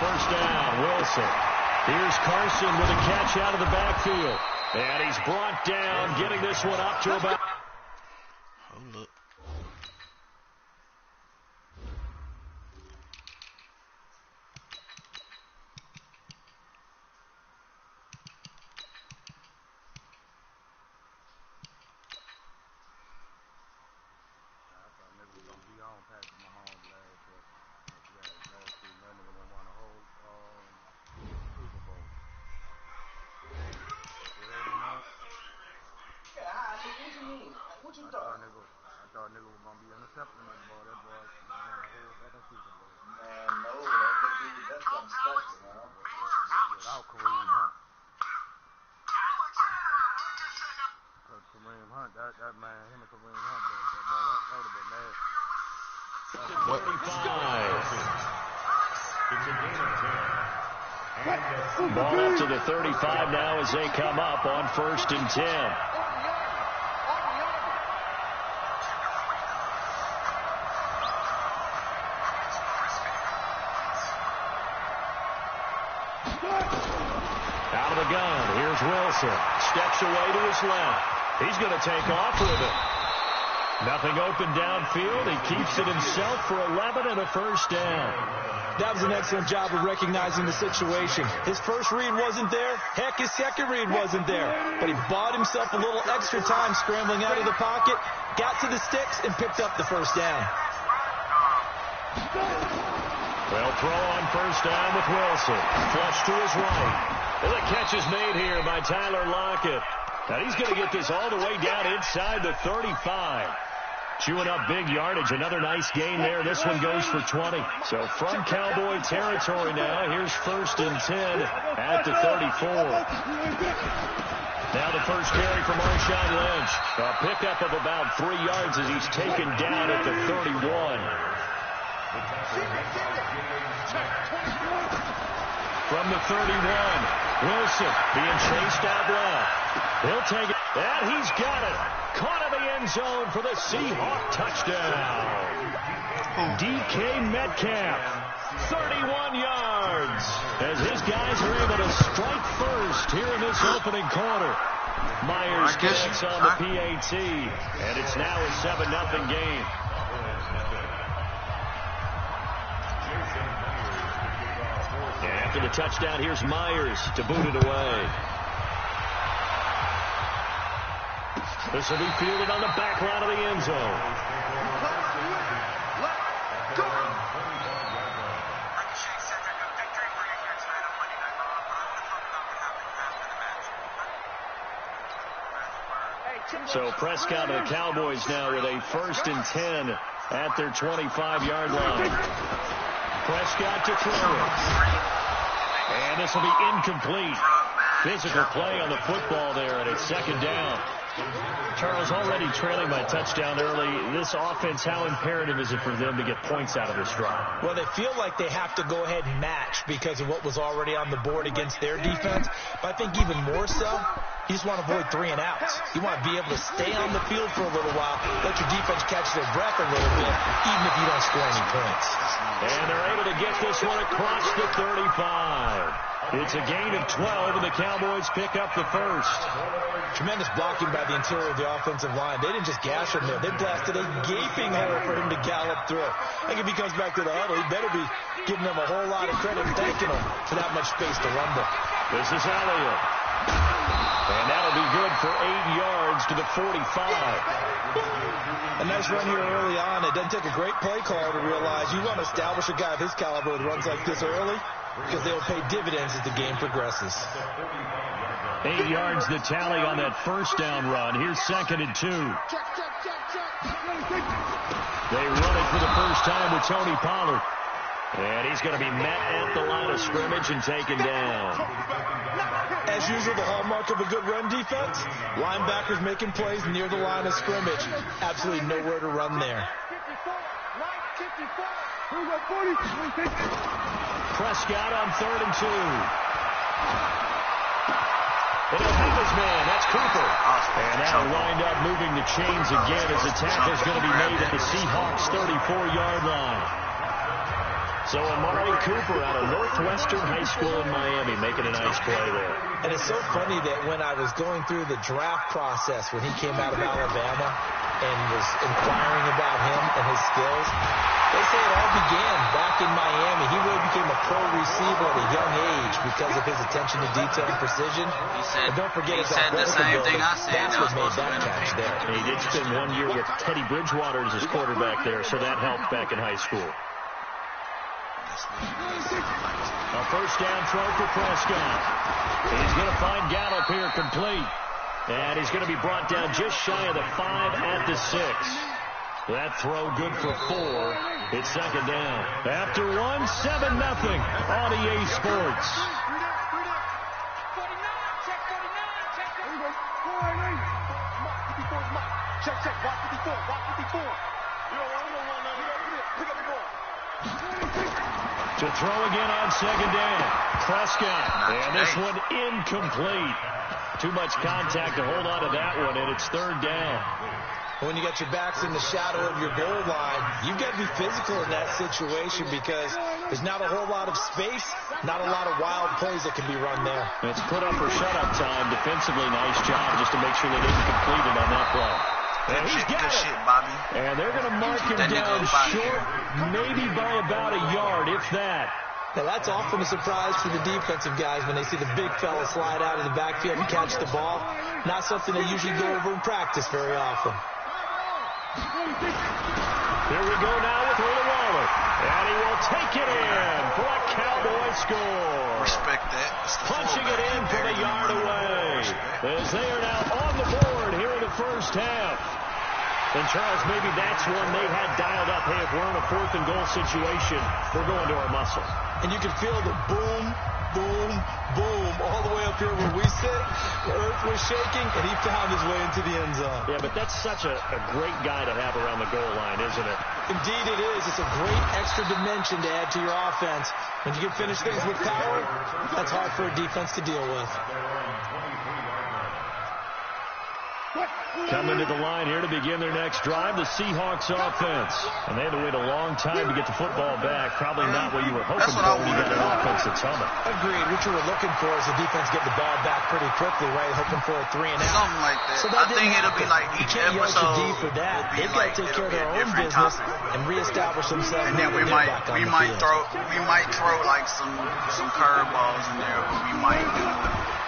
first down. Wilson. Here's Carson with a catch out of the backfield. And he's brought down, getting this one up to about... Hold up. Ball up to the 35 now as they come up on 1st and 10. Out of the gun. Here's Wilson. Steps away to his left. He's going to take off with it. Nothing open downfield. He keeps it himself for 11 and a first down. That was an excellent job of recognizing the situation. His first read wasn't there. Heck, his second read wasn't there. But he bought himself a little extra time scrambling out of the pocket, got to the sticks, and picked up the first down. Well, throw on first down with Wilson. Flush to his right. And the catch is made here by Tyler Lockett. Now he's going to get this all the way down inside the 35. Chewing up big yardage. Another nice gain there. This one goes for 20. So from Cowboy territory now, here's 1st and 10 at the 34. Now the first carry from Marshawn Lynch. A pickup of about 3 yards as he's taken down at the 31. From the 31, Wilson being chased out left. He'll take it. And he's got it. Caught in the end zone for the Seahawk touchdown. DK Metcalf, 31 yards. As his guys are able to strike first here in this opening quarter. Myers gets on the PAT. And it's now a 7-0 game. And after the touchdown, here's Myers to boot it away. This will be fielded on the back line of the end zone. So Prescott and the Cowboys now with a 1st and 10 at their 25-yard line. Prescott to throw it. And this will be incomplete. Physical play on the football there, and it's 2nd down. Charles, already trailing by touchdown early. This offense, how imperative is it for them to get points out of this drive? Well, they feel like they have to go ahead and match because of what was already on the board against their defense. But I think even more so, you just want to avoid 3 and outs. You want to be able to stay on the field for a little while, let your defense catch their breath a little bit, even if you don't score any points. And they're able to get this one across the 35. It's a gain of 12, and the Cowboys pick up the first. Tremendous blocking by the interior of the offensive line. They didn't just gash him there. They blasted a gaping hole for him to gallop through. I think if he comes back to the huddle, he better be giving them a whole lot of credit, thanking them for that much space to rumble. This is Elliott. And that'll be good for 8 yards to the 45. A nice run here early on. It doesn't take a great play call to realize you want to establish a guy of his caliber with runs like this early because they will pay dividends as the game progresses. 8 yards the tally on that first down run. Here's 2nd and 2. They run it for the first time with Tony Pollard. And he's going to be met at the line of scrimmage and taken down. As usual, the hallmark of a good run defense, linebackers making plays near the line of scrimmage. Absolutely nowhere to run there. Prescott on 3rd and 2. And he'll have his man. That's Cooper. And that'll wind up moving the chains again as the tackle's going to be made at the Seahawks' 34-yard line. So Amari Cooper out of Northwestern High School in Miami making a nice play there. And it's so funny that when I was going through the draft process when he came out of Alabama and was inquiring about him and his skills, they say it all began back in Miami. He really became a pro receiver at a young age because of his attention to detail and precision. And don't forget, he said the same thing I said. That's what made that catch there. And he did spend 1 year with Teddy Bridgewater as his quarterback there, so that helped back in high school. A first down throw for Prescott. He's going to find Gallup here complete. And he's going to be brought down just shy of the 5 at the 6. That throw good for 4. It's second down. After 1, 7-0 on EA Sports. To throw again on second down. Prescott. And this one incomplete. Too much contact to hold on to that one, and it's third down. When you got your backs in the shadow of your goal line, you've got to be physical in that situation because there's not a whole lot of space, not a lot of wild plays that can be run there. It's put up or shut up time. Defensively, nice job just to make sure they didn't complete it on that play. And he's got it. Shit, Bobby. And they're going to mark him down short, maybe by about a yard, if that. Now, that's often a surprise for the defensive guys when they see the big fella slide out of the backfield and catch the ball. Not something they usually go over in practice very often. Here we go now with Waller. And he will take it in for a Cowboy score. Respect that. Punching it in from a yard away. As they are now on the board here in the first half. And, Charles, maybe that's one they had dialed up. Hey, if we're in a 4th and goal situation, we're going to our muscle. And you can feel the boom, boom, boom all the way up here where we sit. The earth was shaking, and he found his way into the end zone. Yeah, but that's such a great guy to have around the goal line, isn't it? Indeed it is. It's a great extra dimension to add to your offense. When you can finish things with power, that's hard for a defense to deal with. Coming to the line here to begin their next drive, the Seahawks offense. And they had to wait a long time to get the football back. Probably not what you were hoping for when you got an offense that's humming. Agreed. What you were looking for is the defense get the ball back pretty quickly, right? Hoping for a 3 and out. Something like that. So that I think it'll be like each episode D for that. They've got to take care of their own business and reestablish themselves. And then we might throw like some curveballs in there, but we might do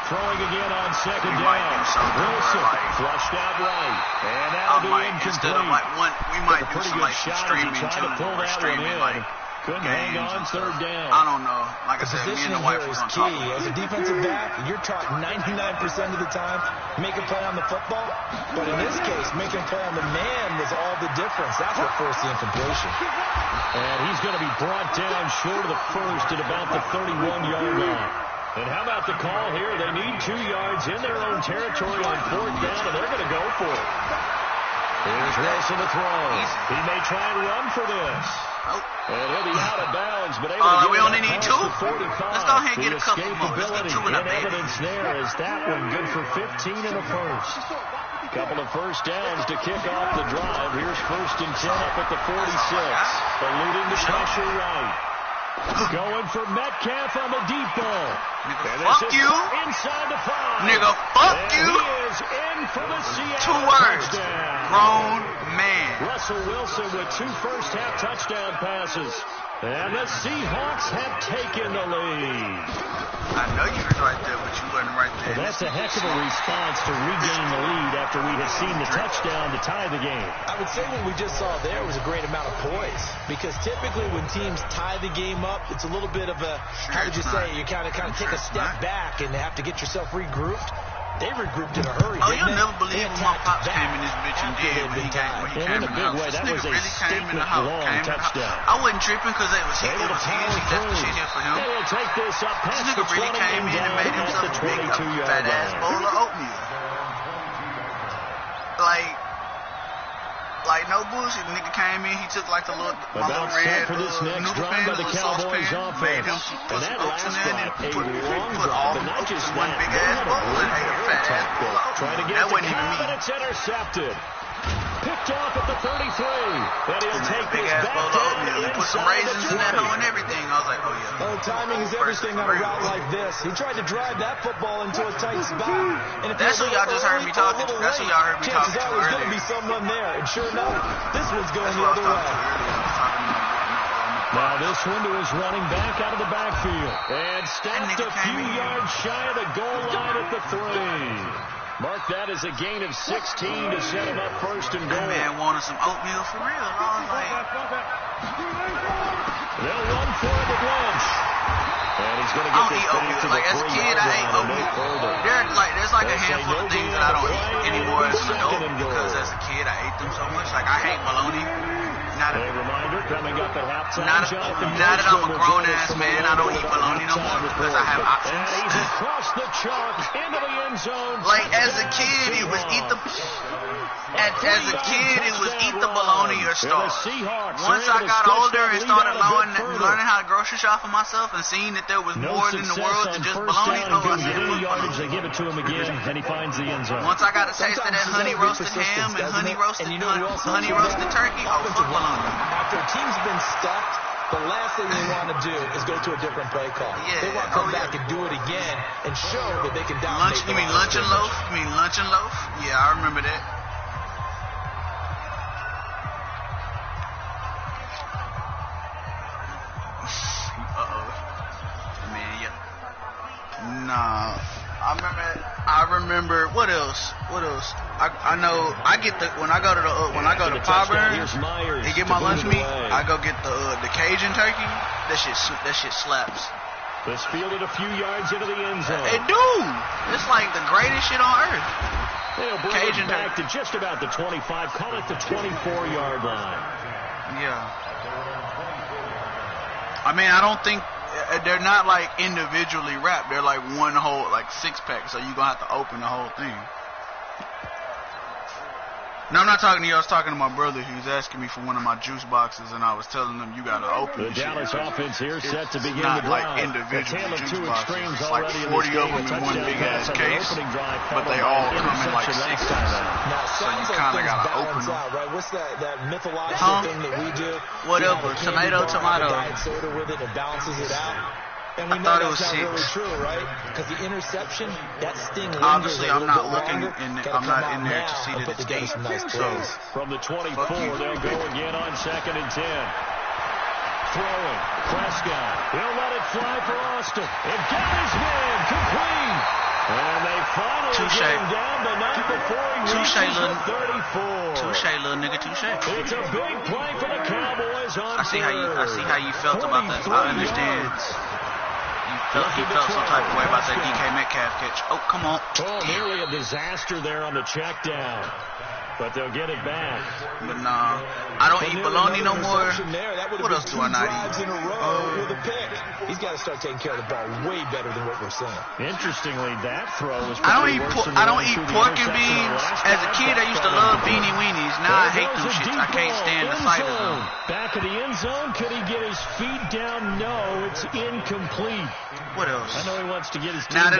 throwing again on second down. Wilson flushed out right. And that'll be incomplete. Instead of like one, we might do some like streaming too. Or streaming like couldn't hang on third down. I don't know. Like I said, me and the wife was on top. As a defensive back, you're taught 99% of the time make a play on the football. But in this case, making a play on the man was all the difference. That's what forced the incompletion. And he's going to be brought down short of the first at about the 31-yard line. And how about the call here? They need 2 yards in their own territory on 4th down, and they're going to go for it. Here's Wilson to throw. He may try and run for this. And he'll be out of bounds, but able to we only need 2? 45. Let's go ahead and get a couple more. Let's get 2 in a baby. Evidence there is that one good for 15 in the first. Couple of first downs to kick off the drive. Here's 1st and 10 up at the 46. Eluding the pressure right. Going for Metcalf on the deep ball. Nigga, fuck you. Inside the 5. Nigga, fuck and you. He is in for the Seattle 2 words. touchdown. Grown man. Russell Wilson with 2 first-half touchdown passes. And the Seahawks have taken the lead. I know you was right there, but you wasn't right there. Well, that's a heck of a response to regain the lead after we had seen the touchdown to tie the game. I would say what we just saw there was a great amount of poise. Because typically when teams tie the game up, it's a little bit of a, how would you say, you kind of take a step back and have to get yourself regrouped. They regrouped in a hurry. Oh, you'll never believe when my pops came in this bitch and did when he came in the house. Way, that was a really came in the house. Touchdown. I wasn't tripping because it was easy. That's the shit here for him. They will take this up past this nigga really came in and made himself a big fat ass bowl of oatmeal. Like no bullshit. The nigga came in, he took like the little red for this next noodle drive by the Cowboys offense. Made him put some oats in there and put all the oats in one big ass bowl and ate a fat ass bowl of oatmeal. Trying to get that wasn't even me. It's intercepted. Picked off at the 33. And he'll take this back down with some raisins in that hoe and everything. I was like, oh yeah. Oh, timing is everything on a route like this. He tried to drive that football into a tight spot. And if that's who y'all just heard me talking to. That's who y'all heard me talking to earlier. There's going to be someone there. And sure enough, this one's going the other way. Now this window is running back out of the backfield. And stopped a few yards shy of the goal line at the 3. Mark that as a gain of 16 to set him up first and goal. That man wanted some oatmeal for real. I was like... They'll run for it at lunch. And he's going to get this back to the 3-yard line. Like, as a kid, I ate oatmeal. There's like a handful of things that I don't eat anymore as an adult because as a kid, I ate them so much. Like, I hate bologna. A reminder coming up at halftime. Now that I'm a grown-ass man, I don't eat bologna no more because I have options. And he's across the chalk into the end zone. Like, as a kid, it was eat the... As a kid, it was eat the bologna or starve. Once I got older and started learning how to grocery shop for myself and seeing that there was more in the world than just bologna, I said, they give it to him again, and he finds the end zone. Once I got a taste of that honey roasted ham and honey roasted turkey, fuck bologna. After a team's been stuffed, the last thing they want to do is go to a different play call. Yeah, they want to come back and do it again and show that they can dominate. You mean lunch and loaf? Yeah, I remember that. Nah, I remember. What else? I know. I get when I go to Popburn and get my lunch meat. I go get the Cajun turkey. That shit slaps. This fielded a few yards into the end zone. It do. It's like the greatest shit on earth. They'll bring Cajun it back to just about the 25. Call it the 24-yard line. Yeah. I mean, I don't think. They're not like individually wrapped. They're like one whole, like 6-pack. So you're going to have to open the whole thing. No, I'm not talking to you. I was talking to my brother. He was asking me for one of my juice boxes, and I was telling him you got to open the Dallas offense here set to begin the drive. Like individual juice boxes. It's like 40 of them in one big ass case, but they all come in like 6 times. So you kind of got to open them. Right? What's that mythological thing that we do? Whatever. Tomato. Diet soda with it, it balances it out. And we know that's not really true, right? Because the interception, that sting lingers. Obviously, I'm not looking I'm not in there to see that it's deep. So from the 24, they'll go again on 2nd and 10. Throwing, Prescott. He'll let it fly for Austin. And got his man complete. And they finally get him down, but not before he reaches the 34. Touche, little nigga, touche. It's a big play for the Cowboys on I see how you felt about that. I understand. He felt some type of way about that DK Metcalf catch. Oh, come on. Oh, nearly a disaster there on the check down. But they'll get it back. But nah, I don't eat bologna no more. What else do I not eat? With a pick. He's got to start taking care of the ball way better than what we're saying. Interestingly, that throw was I don't eat pork and beans. As a kid, I used to love beanie weenies. Now I hate them shits. I can't stand the sight of them. Back of the end zone. Could he get his feet down? No, it's incomplete. What else? I know he wants to get his team I ain't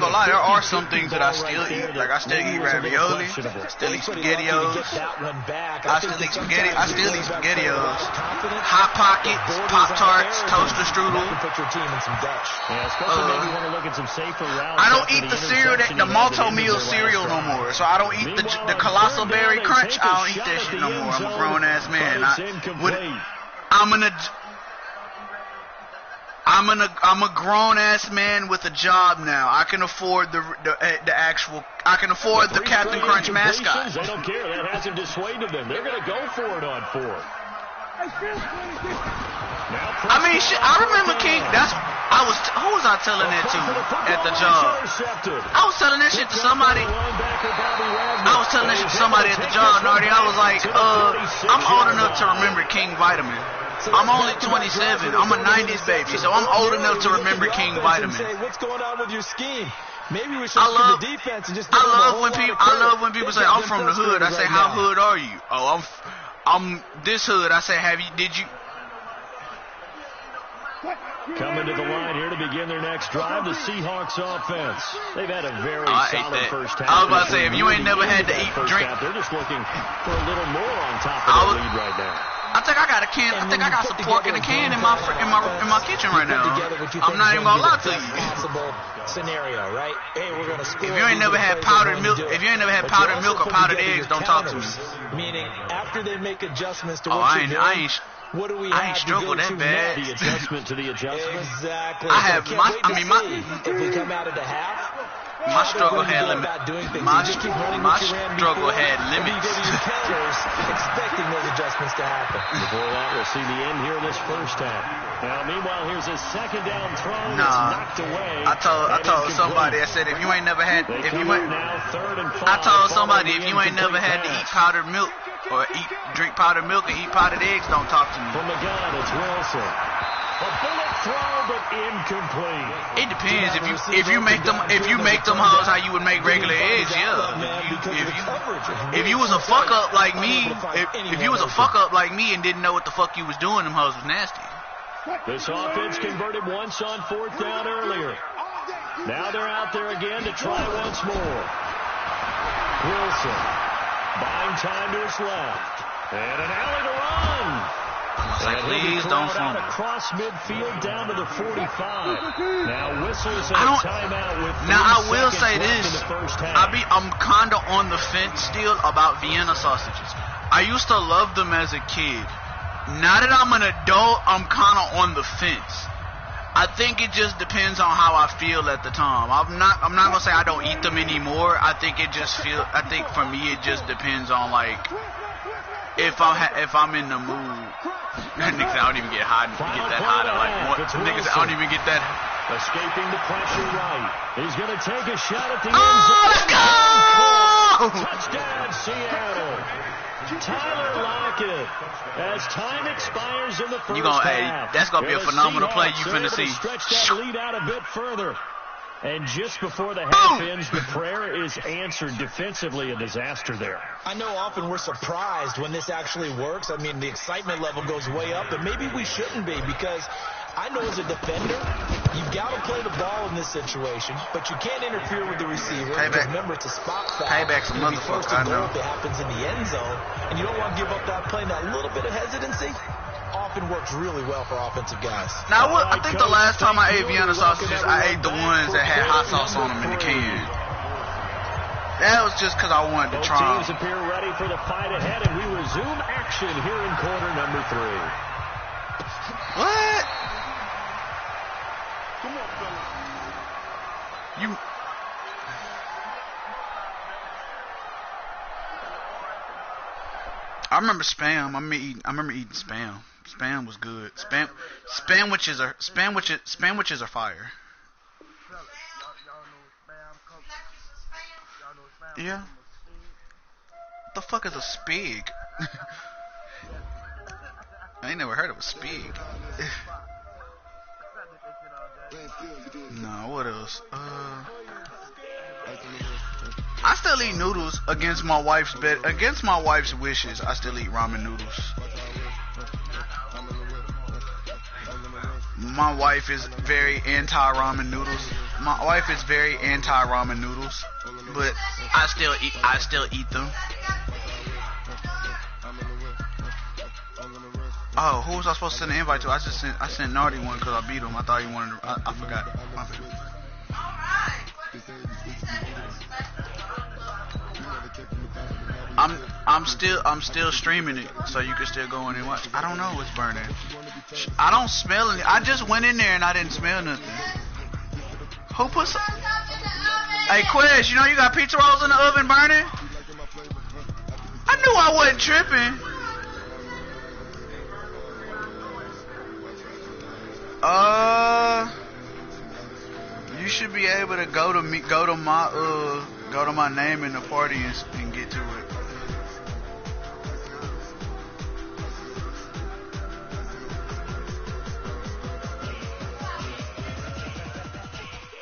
gonna lie. There are some things that I still eat. Like I still eat ravioli. Still eat SpaghettiOs. I still eat spaghetti. I still eat SpaghettiOs. Hot Pockets, Pop-Tarts, toaster strudel. I don't eat the cereal, the Malto-Meal cereal no more. So I don't eat the Colossal Berry Crunch. I don't eat that shit no more. I'm a grown ass man. I'm a grown ass man with a job now. I can afford the actual. I can afford the Captain Crunch mascot. They don't care. That hasn't dissuaded them. They're going to go for it on 4th. I mean, shit. I remember King. Who was I telling that to at the job? I was telling that shit to somebody. At the job, Nardi. I was like, I'm old enough to remember King Vitamin. I'm only 27. I'm a 90s baby, so I'm old enough to remember King Vitamin. What's going on with your scheme? Maybe we should look at the defense and just. I love when people say I'm from the hood. I say, how hood are you? Oh, I'm this hood. I say, did you? Coming to the line here to begin their next drive, the Seahawks offense. They've had a very solid first half. I was about to say, if you ain't never had to eat, drink. They're just looking for a little more on top of the lead right now. I think I got a can. I think I got some pork in a can in my kitchen right now. I'm not even gonna lie to you. Possible scenario, right? Hey, we're gonna score. If you ain't never had powdered milk, or powdered eggs, don't talk to me. Meaning, after they make adjustments to what you're doing, what do we have? I ain't struggled that bad. The adjustment to the adjustment. Exactly. I have if we come out of the half. My struggle had limits. My struggle had limits. Expecting those adjustments to happen. Before that, we'll see the end here in this first half. Now, meanwhile, here's a second down throw. Knocked away. I told somebody. I said, if you ain't never had, to eat powdered milk or drink powdered milk and eat powdered eggs, don't talk to me. From the gun, it's Wilson. A bullet throw, but incomplete. It depends. If you make them hoes how you would make regular eggs, yeah. If you was a fuck up like me, if you was a fuck up like me and didn't know what the fuck you was doing, them hoes was nasty. This offense converted once on fourth down earlier. Now they're out there again to try once more. Wilson buying time to his left, and an alley to run. Please don't fumble. Across midfield down to the 45. Now whistles and a timeout with 3 Now I will say seconds this. left in the first half. I'm kinda on the fence still about Vienna sausages. I used to love them as a kid. Now that I'm an adult, I'm kinda on the fence. I think it just depends on how I feel at the time. I'm not gonna say I don't eat them anymore. I think for me it just depends on like if I'm in the mood. Niggas, I don't even get hot. Get that hot at like what? Niggas, I don't even get that. Escaping the pressure right. He's gonna take a shot at the end zone. Let's go! Touchdown, Seattle. Tyler Lockett. As time expires in the first half. That's gonna be a phenomenal play you finna see. Stretch that lead out a bit further. And just before the half ends, the prayer is answered defensively. A disaster there. I know often we're surprised when this actually works. I mean, the excitement level goes way up, but maybe we shouldn't be because I know as a defender, you've got to play the ball in this situation, but you can't interfere with the receiver. Payback. Remember, it's a spot foul. Payback's a motherfucker, I know. If it happens in the end zone, and you don't want to give up that play, that little bit of hesitancy often works really well for offensive guys. Now, I think the last time I ate Vienna sausages, I ate the ones that had hot sauce on them in the can. That was just because I wanted to try. Both teams appear ready for the fight ahead, and we resume action here in quarter number 3. What? You... I remember Spam. I remember eating Spam. Spam was good. Spamwiches are fire. Yeah. What the fuck is a spig? I ain't never heard of a spig. No, what else? I still eat noodles against my wife's wishes. I still eat ramen noodles. My wife is very anti-ramen noodles. But I still eat them. Oh, who was I supposed to send an invite to? I sent Nardi one because I beat him. I thought he wanted to, I forgot. My bad. I'm still streaming it, so you can still go in and watch. I don't know what's burning. I don't smell it. I just went in there and I didn't smell nothing. Who put some? Hey, Quez, you know you got pizza rolls in the oven burning? I knew I wasn't tripping. You should be able to go to my name in the party and get to it.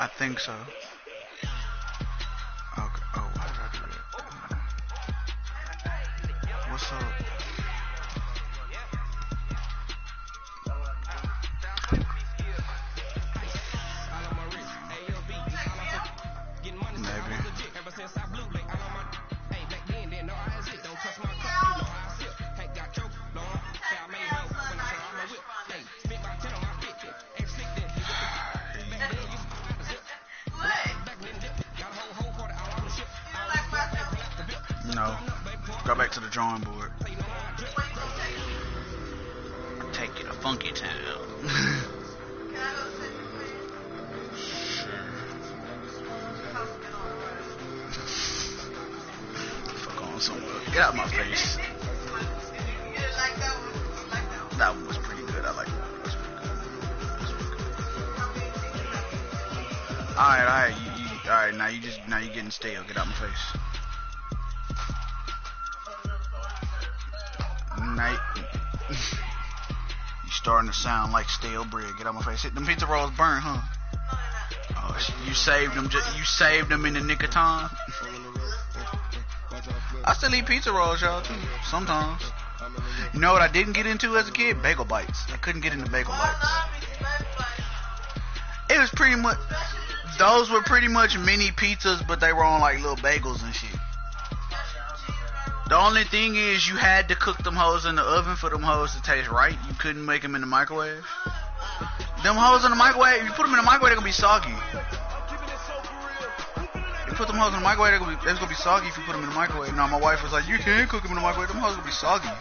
I think so. Okay. Oh, why did I do that? What's up? Go back to the drawing board. Take you to Funky Town. Fuck on somewhere. Get out of my face. That one was pretty good. I like that one. Alright. Alright, now you getting stale. Get out my face. Now you starting to sound like stale bread. Get out my face. Them pizza rolls burn, huh? Oh, you saved them. You saved them in the nick of time. I still eat pizza rolls, y'all, too. Sometimes. You know what I didn't get into as a kid? Bagel bites. I couldn't get into bagel bites. It was pretty much. Those were pretty much mini pizzas, but they were on like little bagels and shit. The only thing is you had to cook them hoes in the oven for them hoes to taste right. You couldn't make them in the microwave. Them hoes in the microwave, if you put them in the microwave, they're gonna be soggy. You put them hoes in the microwave, they're gonna be soggy if you put them in the microwave. No, my wife was like, you can't cook them in the microwave. Them hoes gonna be soggy.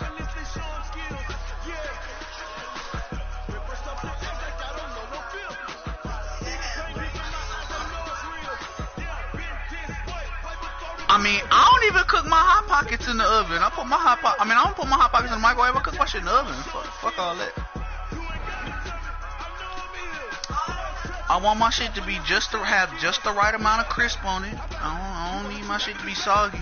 I mean, I don't even cook my Hot Pockets in the oven. I don't put my Hot Pockets in the microwave. I cook my shit in the oven. Fuck all that. I want my shit to be have just the right amount of crisp on it. I don't need my shit to be soggy.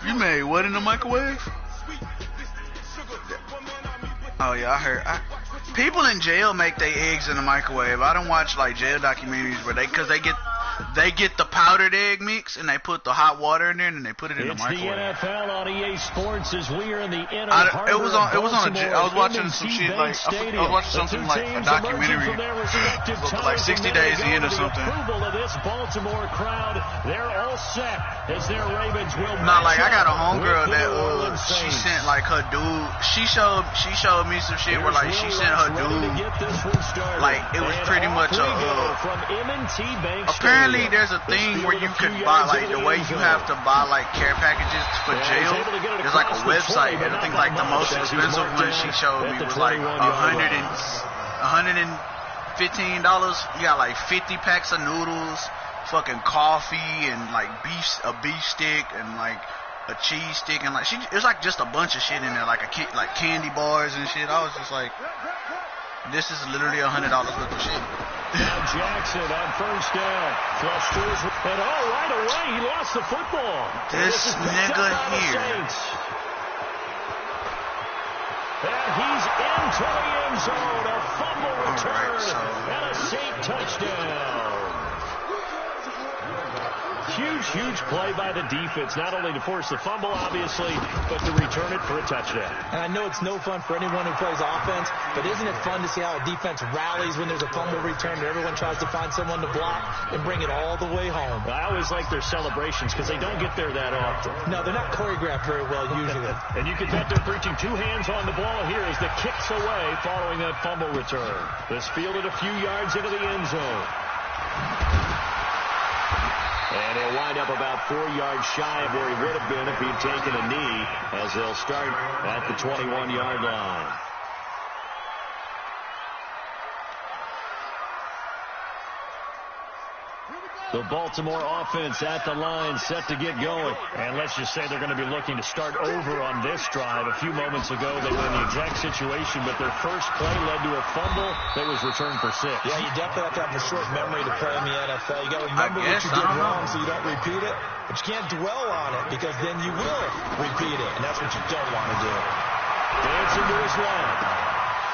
You made what in the microwave? Oh yeah, I heard. People in jail make their eggs in the microwave. I don't watch like jail documentaries where they get the powdered egg mix and they put the hot water in there and then they put it in the microwave. It's the NFL on EA Sports as we are in the inner It was on I was watching some shit like I was watching something like a documentary like 60 Days In or something. Of this Baltimore crowd, they're all set as their Ravens will. Not like I got a homegirl that she sent like her dude. She showed me some shit where like she sent her dude like it was pretty much a apparently there's a thing where you could buy like the way you have to buy like care packages for jail. There's like a website and I think like the most expensive one she showed me was like $115. You got like 50 packs of noodles, fucking coffee and like a beef stick and like a cheese stick and like it was like just a bunch of shit in there like candy bars and shit. I was just like, this is literally $100 worth of shit. Now Jackson on first down. Flush to his and right away he lost the football. This nigga here. And he's into the end zone. A fumble return and a Saint touchdown. Huge play by the defense, not only to force the fumble, obviously, but to return it for a touchdown. And I know it's no fun for anyone who plays offense, but isn't it fun to see how a defense rallies when there's a fumble return and everyone tries to find someone to block and bring it all the way home? I always like their celebrations because they don't get there that often. No, they're not choreographed very well usually. And you can bet they're preaching two hands on the ball here as the kick's away following that fumble return. This fielded a few yards into the end zone. And he'll wind up about 4 yards shy of where he would have been if he'd taken a knee, as they'll start at the 21-yard line. The Baltimore offense at the line, set to get going. And let's just say they're going to be looking to start over on this drive. A few moments ago, they were in the exact situation, but their first play led to a fumble that was returned for 6. Yeah, you definitely have to have a short memory to play in the NFL. You got to remember what you did wrong so you don't repeat it. But you can't dwell on it because then you will repeat it, and that's what you don't want to do. Dancing to his left.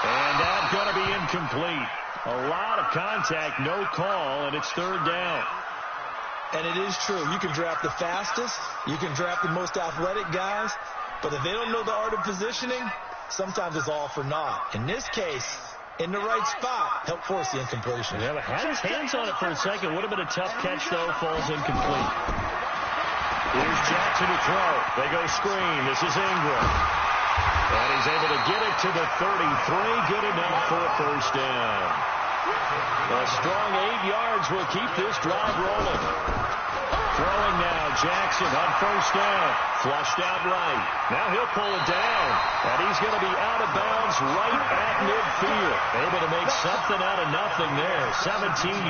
And that's going to be incomplete. A lot of contact, no call, and it's third down. And it is true. You can draft the fastest. You can draft the most athletic guys. But if they don't know the art of positioning, sometimes it's all for naught. In this case, in the right spot, help force the incompletion. Yeah, but had his hands on it for a second. Would have been a tough catch, though. Falls incomplete. Here's Jackson to throw. They go screen. This is Ingram. And he's able to get it to the 33. Good enough for a first down. A strong 8 yards will keep this drive rolling. Throwing now, Jackson on first down. Flushed out right. Now he'll pull it down. And he's going to be out of bounds right at midfield. Able to make something out of nothing there. 17 yards.